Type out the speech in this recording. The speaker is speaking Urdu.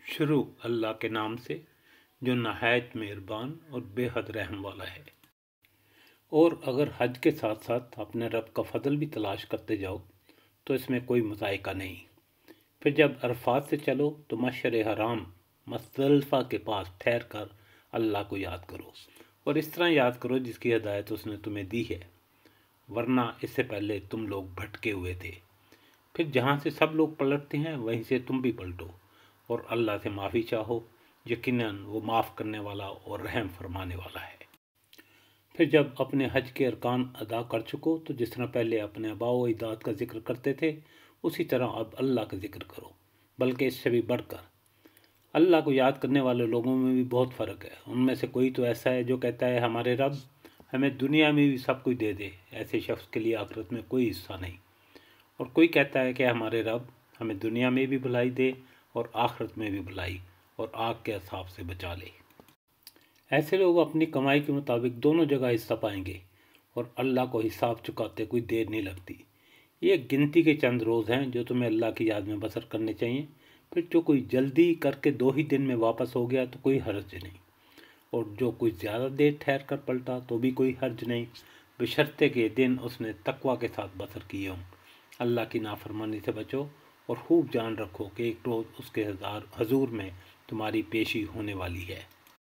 شروع اللہ کے نام سے جو نہایت مہربان اور بے حد رحم والا ہے۔ اور اگر حج کے ساتھ ساتھ اپنے رب کا فضل بھی تلاش کرتے جاؤ تو اس میں کوئی مذائقہ نہیں۔ پھر جب عرفات سے چلو تو مشعر حرام مزدلفہ کے پاس ٹھہر کر اللہ کو یاد کرو، اور اس طرح یاد کرو جس کی ہدایت اس نے تمہیں دی ہے، ورنہ اس سے پہلے تم لوگ بھٹکے ہوئے تھے۔ پھر جہاں سے سب لوگ پلٹتے ہیں وہیں سے تم بھی پلٹو، اور اللہ سے معافی چاہو، یقیناً وہ معاف کرنے والا اور رحم فرمانے والا ہے۔ پھر جب اپنے حج کے ارکان ادا کر چکو تو جس طرح پہلے اپنے آباء و اجداد کا ذکر کرتے تھے اسی طرح اب اللہ کا ذکر کرو، بلکہ اس سے بھی بڑھ کر۔ اللہ کو یاد کرنے والے لوگوں میں بھی بہت فرق ہے۔ ان میں سے کوئی تو ایسا ہے جو کہتا ہے ہمارے رب ہمیں دنیا میں بھی سب کچھ دے دے، ایسے شخص کے لیے آخرت میں کوئی حصہ نہیں۔ اور کوئی کہتا ہے کہ ہمارے رب ہمیں دنیا میں بھی بھلائی دے اور آخرت میں بھی بھلائی اور آگ کے عذاب سے بچا لے۔ ایسے لوگ اپنی کمائی کے مطابق دونوں جگہ حصہ پائیں گے، اور اللہ کو حساب چکاتے کوئی دیر نہیں لگتی۔ یہ گنتی کے چند روز ہیں جو تمہیں اللہ کی یاد میں بسر کرنے چاہیے۔ پھر جو کوئی جلدی کر کے 2 ہی دن میں واپس ہو گیا تو کوئی حرج نہیں، اور جو کوئی زیادہ دیر ٹھہر کر پلٹا تو بھی کوئی حرج نہیں، بشرطے کہ دن اس نے تقوی کے ساتھ بسر کیے ہوں۔ اللہ کی نافرمانی سے بچو اور خوب جان رکھو کہ ایک روز اس کے حضور میں تمہاری پیشی ہونے والی ہے۔